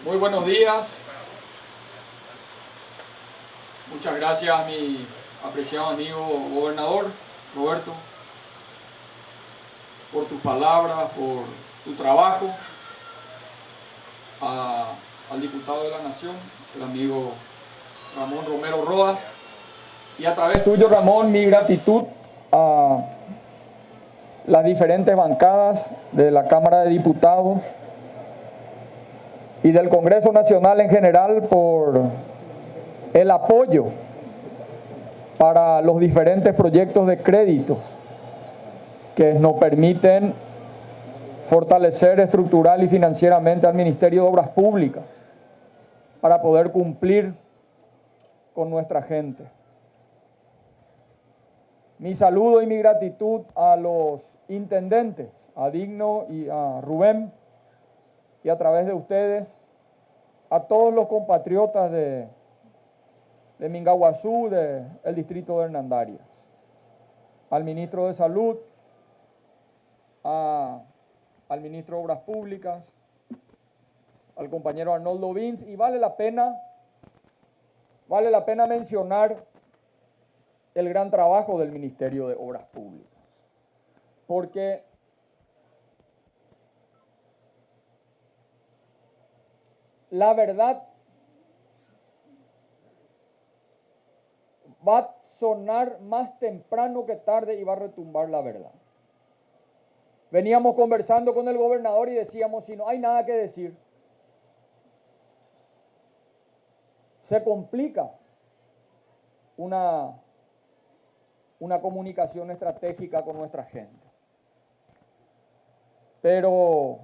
Muy buenos días. Muchas gracias a mi apreciado amigo gobernador Roberto por tus palabras, por tu trabajo. Al diputado de la Nación, el amigo Ramón Romero Roa. Y a través tuyo, Ramón, mi gratitud a las diferentes bancadas de la Cámara de Diputados y del Congreso Nacional en general por el apoyo para los diferentes proyectos de créditos que nos permiten fortalecer estructural y financieramente al Ministerio de Obras Públicas para poder cumplir con nuestra gente. Mi saludo y mi gratitud a los intendentes, a Digno y a Rubén, y a través de ustedes, a todos los compatriotas de Mingaguazú, del distrito de Hernandarias, al ministro de Salud, al ministro de Obras Públicas, al compañero Arnoldo Vins, y vale la pena mencionar el gran trabajo del Ministerio de Obras Públicas, porque la verdad va a sonar más temprano que tarde y va a retumbar la verdad. Veníamos conversando con el gobernador y decíamos, si no hay nada que decir, se complica una comunicación estratégica con nuestra gente. Pero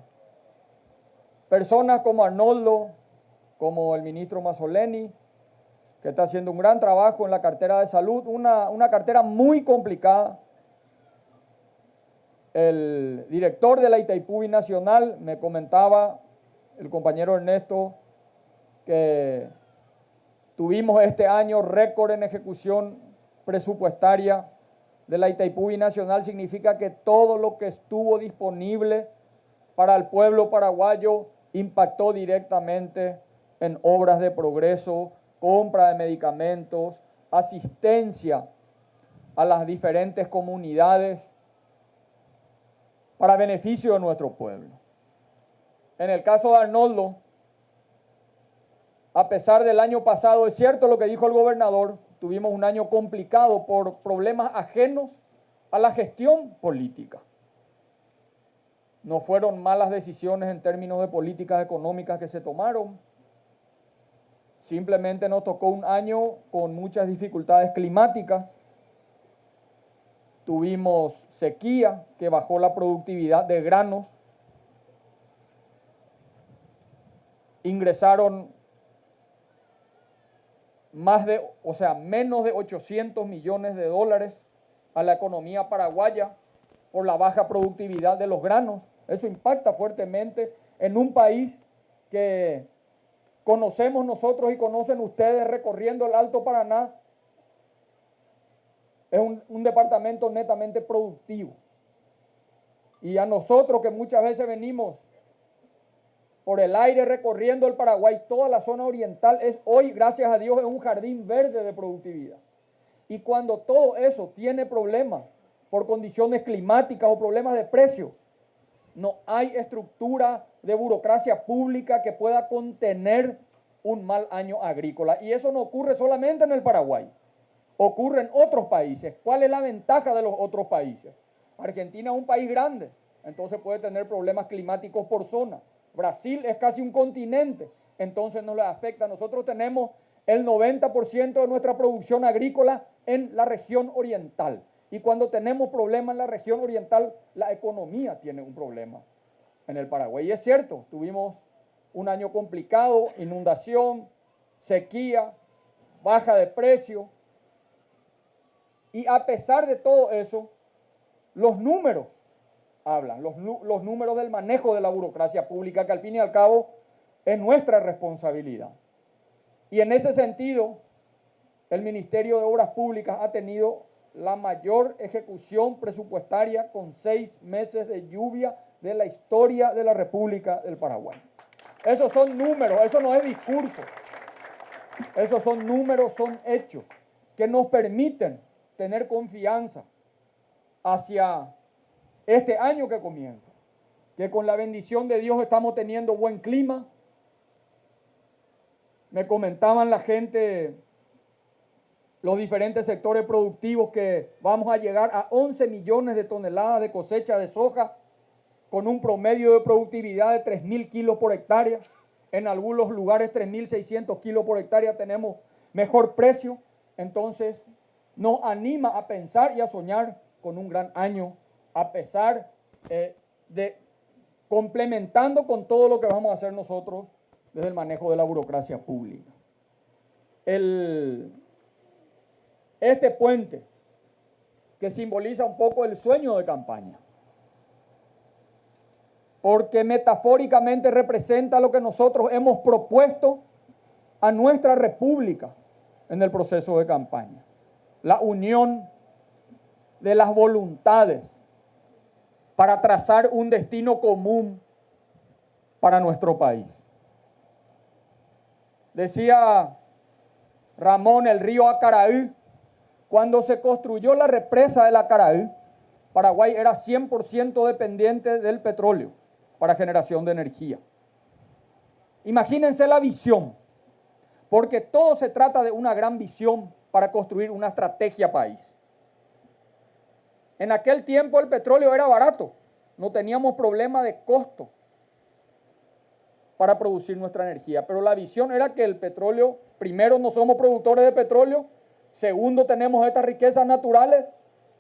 personas como Arnoldo, como el ministro Mazzoleni, que está haciendo un gran trabajo en la cartera de salud, una cartera muy complicada. El director de la Itaipú Binacional me comentaba, el compañero Ernesto, que tuvimos este año récord en ejecución presupuestaria de la Itaipú Binacional. Significa que todo lo que estuvo disponible para el pueblo paraguayo impactó directamente en obras de progreso, compra de medicamentos, asistencia a las diferentes comunidades para beneficio de nuestro pueblo. En el caso de Arnoldo, a pesar del año pasado, es cierto lo que dijo el gobernador, tuvimos un año complicado por problemas ajenos a la gestión política. No fueron malas decisiones en términos de políticas económicas que se tomaron. Simplemente nos tocó un año con muchas dificultades climáticas. Tuvimos sequía que bajó la productividad de granos. Ingresaron menos de 800 millones de dólares a la economía paraguaya por la baja productividad de los granos. Eso impacta fuertemente en un país que conocemos nosotros y conocen ustedes recorriendo el Alto Paraná. Es un departamento netamente productivo. Y a nosotros que muchas veces venimos por el aire recorriendo el Paraguay, toda la zona oriental es hoy, gracias a Dios, es un jardín verde de productividad. Y cuando todo eso tiene problemas por condiciones climáticas o problemas de precio, no hay estructura de burocracia pública que pueda contener un mal año agrícola. Y eso no ocurre solamente en el Paraguay, ocurre en otros países. ¿Cuál es la ventaja de los otros países? Argentina es un país grande, entonces puede tener problemas climáticos por zona. Brasil es casi un continente, entonces no le afecta. Nosotros tenemos el 90% de nuestra producción agrícola en la región oriental. Y cuando tenemos problemas en la región oriental, la economía tiene un problema en el Paraguay. Y es cierto, tuvimos un año complicado, inundación, sequía, baja de precio. Y a pesar de todo eso, los números hablan, los números del manejo de la burocracia pública, que al fin y al cabo es nuestra responsabilidad. Y en ese sentido, el Ministerio de Obras Públicas ha tenido la mayor ejecución presupuestaria con 6 meses de lluvia de la historia de la República del Paraguay. Esos son números, eso no es discurso. Esos son números, son hechos que nos permiten tener confianza hacia este año que comienza. Que con la bendición de Dios estamos teniendo buen clima. Me comentaban la gente, los diferentes sectores productivos, que vamos a llegar a 11 millones de toneladas de cosecha de soja con un promedio de productividad de 3.000 kilos por hectárea. En algunos lugares 3.600 kilos por hectárea tenemos mejor precio. Entonces nos anima a pensar y a soñar con un gran año, a pesar de complementando con todo lo que vamos a hacer nosotros desde el manejo de la burocracia pública. Este puente, que simboliza un poco el sueño de campaña, porque metafóricamente representa lo que nosotros hemos propuesto a nuestra república en el proceso de campaña. La unión de las voluntades para trazar un destino común para nuestro país. Decía Ramón, el río Acaraí, cuando se construyó la represa del Acaraí, Paraguay era 100% dependiente del petróleo para generación de energía. Imagínense la visión, porque todo se trata de una gran visión para construir una estrategia país. En aquel tiempo el petróleo era barato, no teníamos problema de costo para producir nuestra energía, pero la visión era que el petróleo, primero no somos productores de petróleo, segundo tenemos estas riquezas naturales,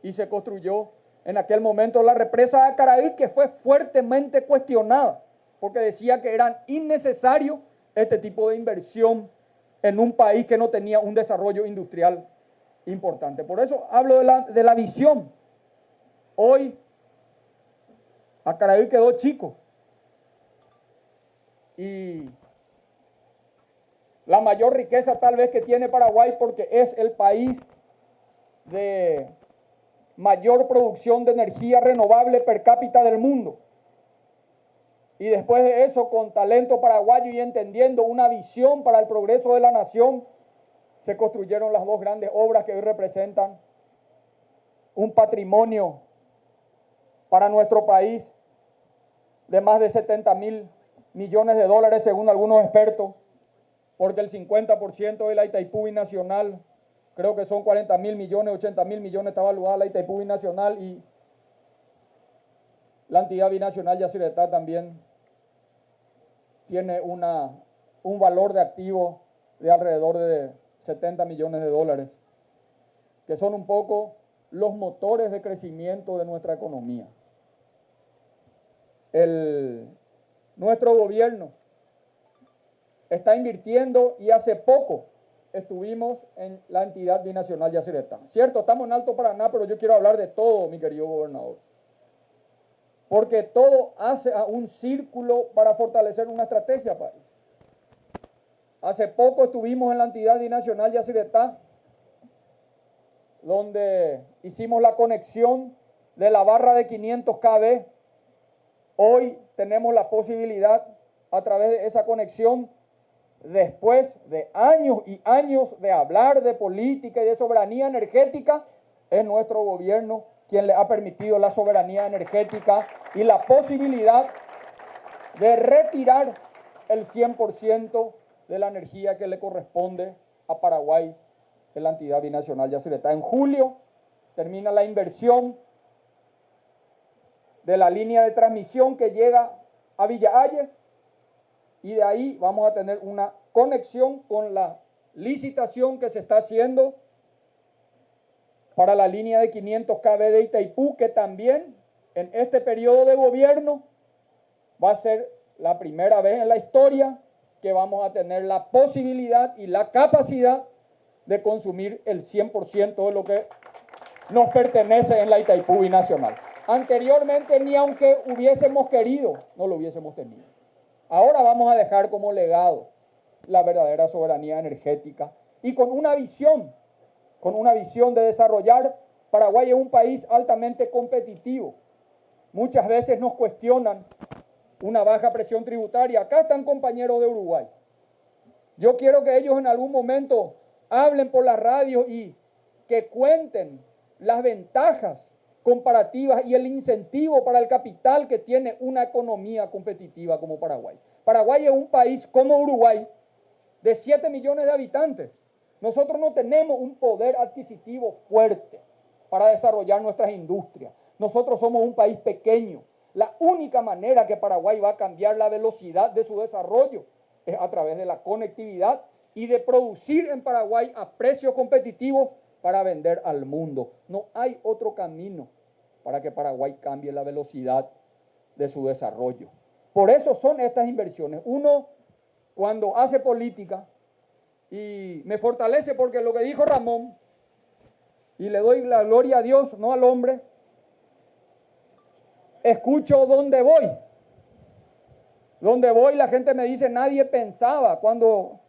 y se construyó en aquel momento la represa de Acaraí, que fue fuertemente cuestionada porque decía que era innecesario este tipo de inversión en un país que no tenía un desarrollo industrial importante. Por eso hablo de la visión. Hoy Acaraí quedó chico y la mayor riqueza tal vez que tiene Paraguay, porque es el país de mayor producción de energía renovable per cápita del mundo. Y después de eso, con talento paraguayo y entendiendo una visión para el progreso de la nación, se construyeron las dos grandes obras que hoy representan un patrimonio para nuestro país de más de 70.000 millones de dólares según algunos expertos, porque el 50% de la Itaipú Binacional, creo que son 40.000 millones, 80.000 millones, está evaluada la Itaipú Binacional, y la entidad binacional Yacyretá también tiene un valor de activo de alrededor de 70 millones de dólares, que son un poco los motores de crecimiento de nuestra economía. Nuestro gobierno está invirtiendo, y hace poco estuvimos en la entidad binacional Yacyretá. Cierto, estamos en Alto Paraná, pero yo quiero hablar de todo, mi querido gobernador, porque todo hace a un círculo para fortalecer una estrategia país. Hace poco estuvimos en la entidad binacional Yacyretá, donde hicimos la conexión de la barra de 500 kV. Hoy tenemos la posibilidad, a través de esa conexión, después de años y años de hablar de política y de soberanía energética, es nuestro gobierno quien le ha permitido la soberanía energética y la posibilidad de retirar el 100% de la energía que le corresponde a Paraguay en la entidad binacional Yacyretá. En julio termina la inversión de la línea de transmisión que llega a Villa Ayes, y de ahí vamos a tener una conexión con la licitación que se está haciendo para la línea de 500 kV de Itaipú, que también en este periodo de gobierno va a ser la primera vez en la historia que vamos a tener la posibilidad y la capacidad de consumir el 100% de lo que nos pertenece en la Itaipú Binacional. Anteriormente, ni aunque hubiésemos querido, no lo hubiésemos tenido. Ahora vamos a dejar como legado la verdadera soberanía energética, y con una visión de desarrollar. Paraguay es un país altamente competitivo. Muchas veces nos cuestionan una baja presión tributaria. Acá están compañeros de Uruguay. Yo quiero que ellos en algún momento hablen por la radio y que cuenten las ventajas comparativas y el incentivo para el capital que tiene una economía competitiva como Paraguay. Paraguay es un país como Uruguay de 7 millones de habitantes. Nosotros no tenemos un poder adquisitivo fuerte para desarrollar nuestras industrias. Nosotros somos un país pequeño. La única manera que Paraguay va a cambiar la velocidad de su desarrollo es a través de la conectividad y de producir en Paraguay a precios competitivos para vender al mundo. No hay otro camino para que Paraguay cambie la velocidad de su desarrollo. Por eso son estas inversiones. Uno, cuando hace política, y me fortalece porque lo que dijo Ramón, y le doy la gloria a Dios, no al hombre, escucho donde voy. Donde voy la gente me dice, nadie pensaba cuando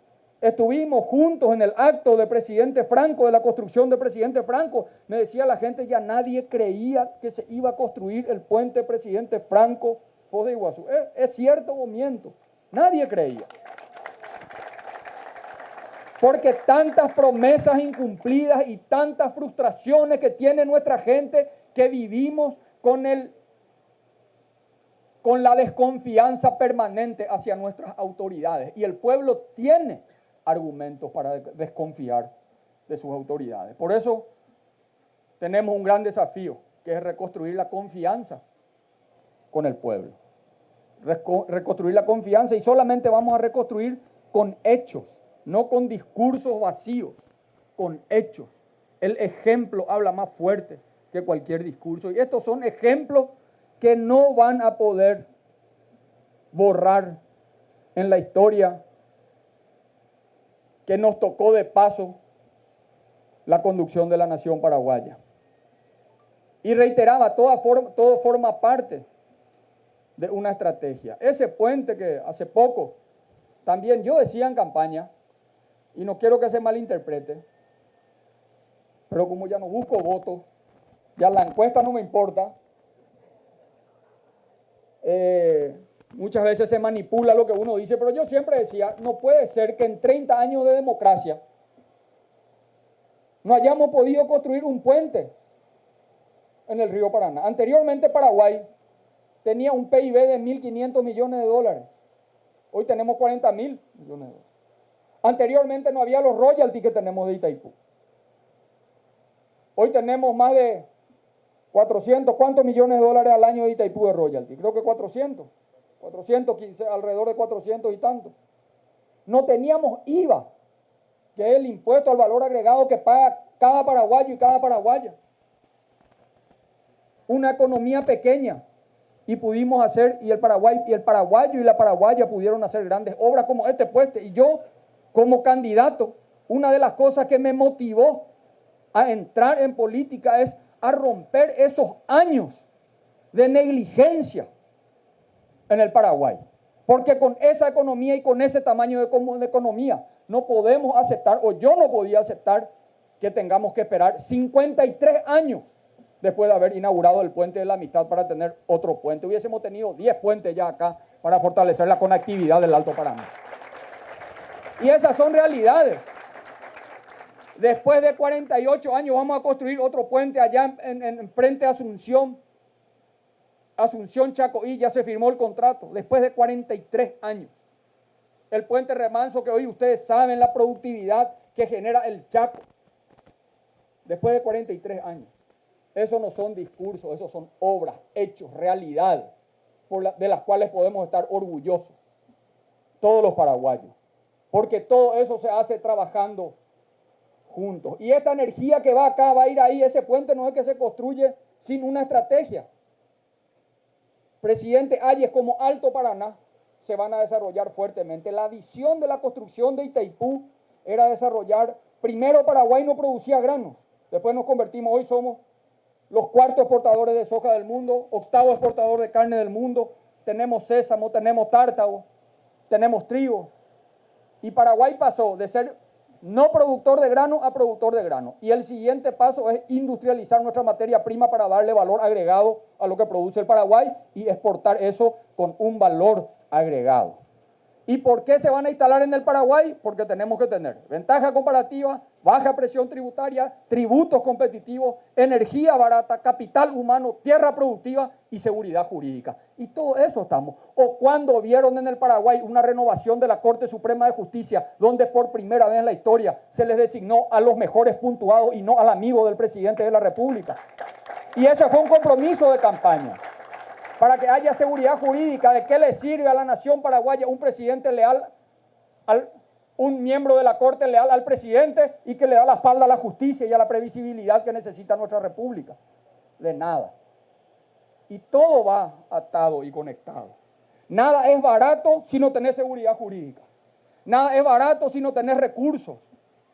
estuvimos juntos en el acto de presidente Franco, de la construcción de presidente Franco, me decía la gente, ya nadie creía que se iba a construir el puente presidente Franco, Foz de Iguazú. ¿Es cierto o miento? Nadie creía. Porque tantas promesas incumplidas y tantas frustraciones que tiene nuestra gente que vivimos con la desconfianza permanente hacia nuestras autoridades. Y el pueblo tiene argumentos para desconfiar de sus autoridades. Por eso tenemos un gran desafío, que es reconstruir la confianza con el pueblo. Reconstruir la confianza, y solamente vamos a reconstruir con hechos, no con discursos vacíos, con hechos. El ejemplo habla más fuerte que cualquier discurso. Y estos son ejemplos que no van a poder borrar en la historia que nos tocó de paso la conducción de la nación paraguaya. Y reiteraba, todo forma parte de una estrategia. Ese puente que hace poco, también yo decía en campaña, y no quiero que se malinterprete, pero como ya no busco votos, ya la encuesta no me importa, muchas veces se manipula lo que uno dice, pero yo siempre decía, no puede ser que en 30 años de democracia no hayamos podido construir un puente en el río Paraná. Anteriormente Paraguay tenía un PIB de 1.500 millones de dólares. Hoy tenemos 40.000 millones de dólares. Anteriormente no había los royalties que tenemos de Itaipú. Hoy tenemos más de 400, ¿cuántos millones de dólares al año de Itaipú de royalty? Creo que 400, alrededor de 400 y tanto. No teníamos IVA, que es el impuesto al valor agregado que paga cada paraguayo y cada paraguaya. Una economía pequeña, y pudimos hacer, y el paraguayo y la paraguaya pudieron hacer grandes obras como este puente. Y yo, como candidato, una de las cosas que me motivó a entrar en política es a romper esos años de negligencia en el Paraguay. Porque con esa economía y con ese tamaño de economía no podemos aceptar, o yo no podía aceptar, que tengamos que esperar 53 años después de haber inaugurado el puente de la Amistad para tener otro puente. Hubiésemos tenido 10 puentes ya acá para fortalecer la conectividad del Alto Paraná. Y esas son realidades. Después de 48 años vamos a construir otro puente allá en frente a Asunción Chacoí, ya se firmó el contrato, después de 43 años. El puente Remanso, que hoy ustedes saben la productividad que genera el Chaco, después de 43 años. Eso no son discursos, eso son obras, hechos, realidades, de las cuales podemos estar orgullosos, todos los paraguayos, porque todo eso se hace trabajando juntos. Y esta energía que va acá, va a ir ahí. Ese puente no es que se construye sin una estrategia. Presidente Hayes, como Alto Paraná, se van a desarrollar fuertemente. La visión de la construcción de Itaipú era desarrollar, primero Paraguay no producía granos, después nos convertimos, hoy somos los cuartos exportadores de soja del mundo, octavo exportador de carne del mundo, tenemos sésamo, tenemos tártago, tenemos trigo. Y Paraguay pasó de ser no productor de grano a productor de grano. Y el siguiente paso es industrializar nuestra materia prima para darle valor agregado a lo que produce el Paraguay y exportar eso con un valor agregado. ¿Y por qué se van a instalar en el Paraguay? Porque tenemos que tener ventaja comparativa, baja presión tributaria, tributos competitivos, energía barata, capital humano, tierra productiva y seguridad jurídica. Y todo eso estamos. ¿O cuando vieron en el Paraguay una renovación de la Corte Suprema de Justicia, donde por primera vez en la historia se les designó a los mejores puntuados y no al amigo del presidente de la República? Y ese fue un compromiso de campaña. Para que haya seguridad jurídica, ¿de qué le sirve a la nación paraguaya un presidente leal, un miembro de la Corte leal al presidente y que le da la espalda a la justicia y a la previsibilidad que necesita nuestra república? De nada. Y todo va atado y conectado. Nada es barato si no tenés seguridad jurídica. Nada es barato si no tenés recursos,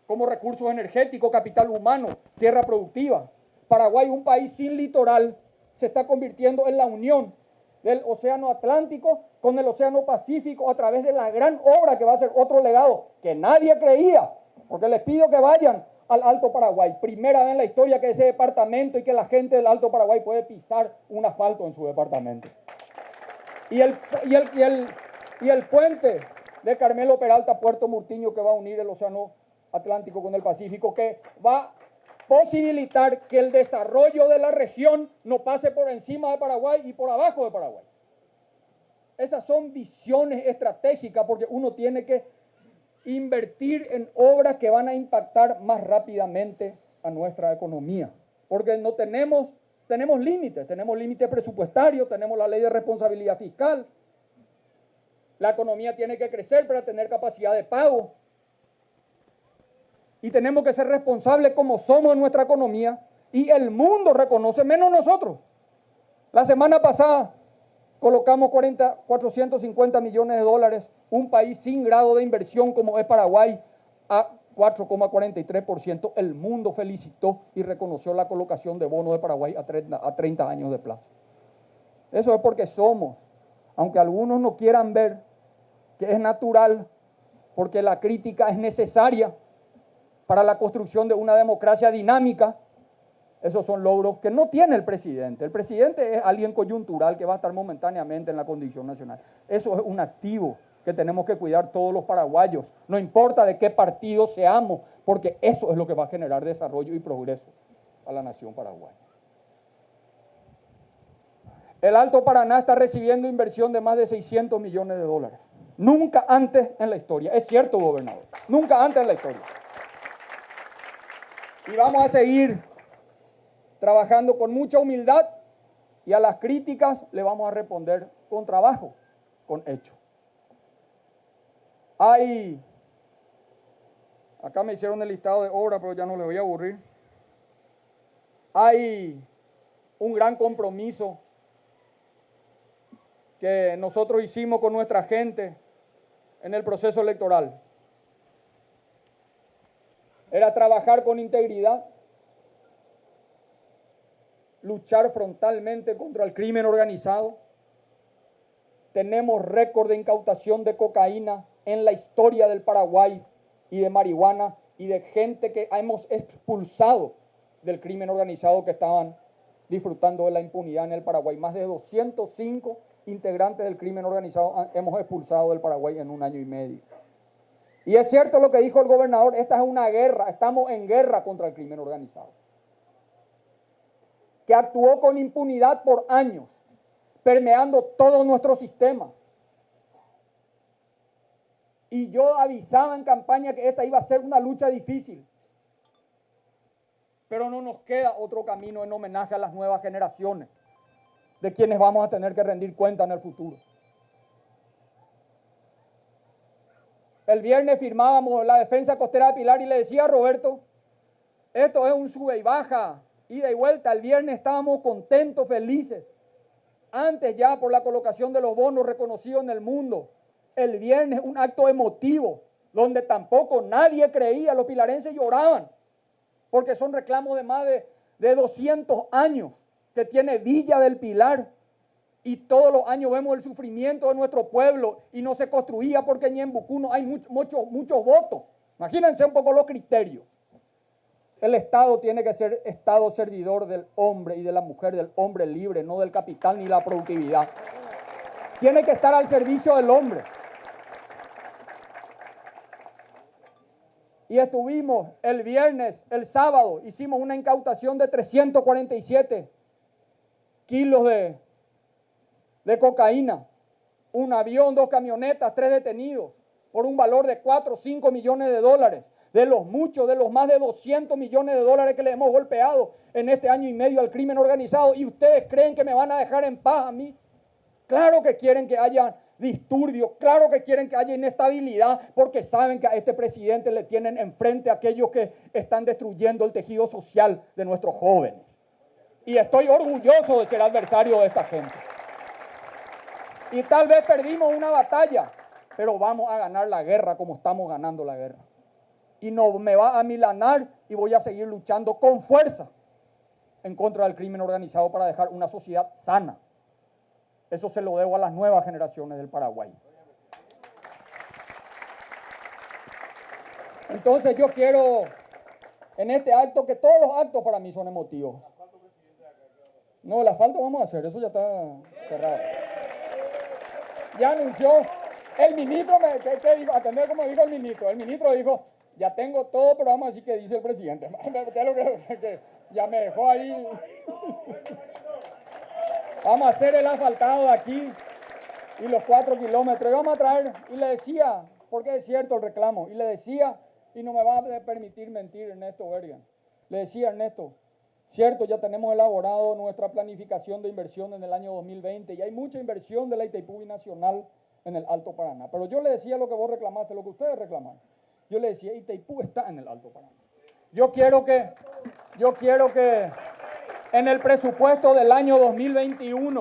como recursos energéticos, capital humano, tierra productiva. Paraguay, un país sin litoral, se está convirtiendo en la unión del Océano Atlántico con el Océano Pacífico a través de la gran obra que va a ser otro legado que nadie creía, porque les pido que vayan al Alto Paraguay. Primera vez en la historia que ese departamento y que la gente del Alto Paraguay puede pisar un asfalto en su departamento. Y el puente de Carmelo Peralta, Puerto Murtiño, que va a unir el Océano Atlántico con el Pacífico, que va posibilitar que el desarrollo de la región no pase por encima de Paraguay y por abajo de Paraguay. Esas son visiones estratégicas porque uno tiene que invertir en obras que van a impactar más rápidamente a nuestra economía. Porque no tenemos límites presupuestarios, tenemos la ley de responsabilidad fiscal. La economía tiene que crecer para tener capacidad de pago. Y tenemos que ser responsables como somos en nuestra economía y el mundo reconoce, menos nosotros. La semana pasada colocamos 450 millones de dólares, un país sin grado de inversión como es Paraguay, a 4,43%. El mundo felicitó y reconoció la colocación de bonos de Paraguay a 30 años de plazo. Eso es porque somos, aunque algunos no quieran ver que es natural, porque la crítica es necesaria para la construcción de una democracia dinámica. Esos son logros que no tiene el presidente. El presidente es alguien coyuntural que va a estar momentáneamente en la condición nacional. Eso es un activo que tenemos que cuidar todos los paraguayos. No importa de qué partido seamos, porque eso es lo que va a generar desarrollo y progreso a la nación paraguaya. El Alto Paraná está recibiendo inversión de más de 600 millones de dólares. Nunca antes en la historia. Es cierto, gobernador. Nunca antes en la historia. Y vamos a seguir trabajando con mucha humildad y a las críticas le vamos a responder con trabajo, con hecho. Acá me hicieron el listado de obras, pero ya no les voy a aburrir. Hay un gran compromiso que nosotros hicimos con nuestra gente en el proceso electoral. Era trabajar con integridad, luchar frontalmente contra el crimen organizado. Tenemos récord de incautación de cocaína en la historia del Paraguay y de marihuana y de gente que hemos expulsado del crimen organizado que estaban disfrutando de la impunidad en el Paraguay. Más de 205 integrantes del crimen organizado hemos expulsado del Paraguay en 1 año y medio. Y es cierto lo que dijo el gobernador, esta es una guerra, estamos en guerra contra el crimen organizado, que actuó con impunidad por años, permeando todo nuestro sistema. Y yo avisaba en campaña que esta iba a ser una lucha difícil, pero no nos queda otro camino en homenaje a las nuevas generaciones, de quienes vamos a tener que rendir cuenta en el futuro. El viernes firmábamos la defensa costera de Pilar y le decía a Roberto, esto es un sube y baja, ida y vuelta. El viernes estábamos contentos, felices. Antes ya por la colocación de los bonos reconocidos en el mundo. El viernes un acto emotivo, donde tampoco nadie creía, los pilarenses lloraban, porque son reclamos de más de 200 años que tiene Villa del Pilar. Y todos los años vemos el sufrimiento de nuestro pueblo y no se construía porque en Ñembucú no hay muchos votos. Imagínense un poco los criterios. El Estado tiene que ser Estado servidor del hombre y de la mujer, del hombre libre, no del capital ni la productividad. Tiene que estar al servicio del hombre. Y estuvimos el viernes, el sábado, hicimos una incautación de 347 kilos de cocaína, un avión, 2 camionetas, 3 detenidos, por un valor de 4 o 5 millones de dólares, de los muchos, de los más de 200 millones de dólares que le hemos golpeado en este año y medio al crimen organizado. ¿Y ustedes creen que me van a dejar en paz a mí? Claro que quieren que haya disturbios, claro que quieren que haya inestabilidad, porque saben que a este presidente le tienen enfrente a aquellos que están destruyendo el tejido social de nuestros jóvenes. Y estoy orgulloso de ser adversario de esta gente. Y tal vez perdimos una batalla, pero vamos a ganar la guerra como estamos ganando la guerra. Y no me va a amilanar y voy a seguir luchando con fuerza en contra del crimen organizado para dejar una sociedad sana. Eso se lo debo a las nuevas generaciones del Paraguay. Entonces yo quiero en este acto, que todos los actos para mí son emotivos. No, el asfalto vamos a hacer, eso ya está cerrado. Ya anunció el ministro, ¿qué dijo? Atender como dijo el ministro. El ministro dijo, ya tengo todo, pero vamos a decir que dice el presidente. ¿Qué es lo que ya me dejó ahí? Vamos a hacer el asfaltado de aquí y los 4 kilómetros. Y vamos a traer, y le decía, porque es cierto el reclamo, y le decía, y no me va a permitir mentir Ernesto Bergan, le decía Ernesto, cierto, ya tenemos elaborado nuestra planificación de inversión en el año 2020 y hay mucha inversión de la Itaipú Binacional en el Alto Paraná. Pero yo le decía lo que vos reclamaste, lo que ustedes reclamaron. Yo le decía, Itaipú está en el Alto Paraná. Yo quiero que en el presupuesto del año 2021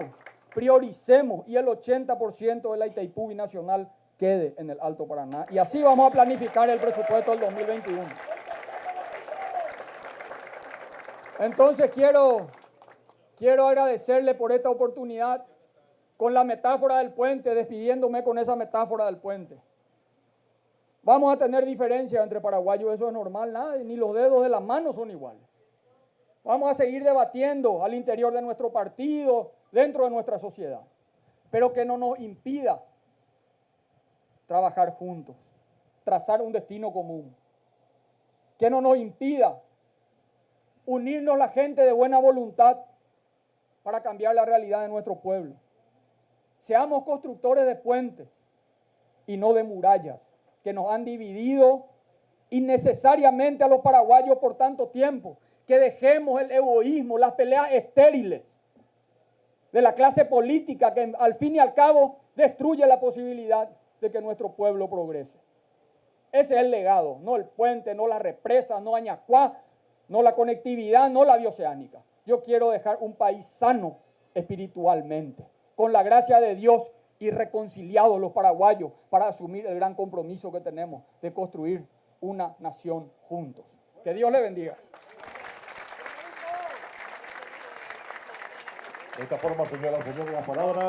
prioricemos y el 80% de la Itaipú Binacional quede en el Alto Paraná. Y así vamos a planificar el presupuesto del 2021. Entonces quiero agradecerle por esta oportunidad con la metáfora del puente, despidiéndome con esa metáfora del puente. Vamos a tener diferencias entre paraguayos, eso es normal, nada, ni los dedos de la mano son iguales. Vamos a seguir debatiendo al interior de nuestro partido, dentro de nuestra sociedad, pero que no nos impida trabajar juntos, trazar un destino común, que no nos impida unirnos la gente de buena voluntad para cambiar la realidad de nuestro pueblo. Seamos constructores de puentes y no de murallas que nos han dividido innecesariamente a los paraguayos por tanto tiempo. Que dejemos el egoísmo, las peleas estériles de la clase política que al fin y al cabo destruye la posibilidad de que nuestro pueblo progrese. Ese es el legado, no el puente, no la represa, no Añacuá, no la conectividad, no la bioceánica. Yo quiero dejar un país sano espiritualmente, con la gracia de Dios y reconciliados los paraguayos para asumir el gran compromiso que tenemos de construir una nación juntos. Que Dios le bendiga. De esta forma, señoras y señores, las palabras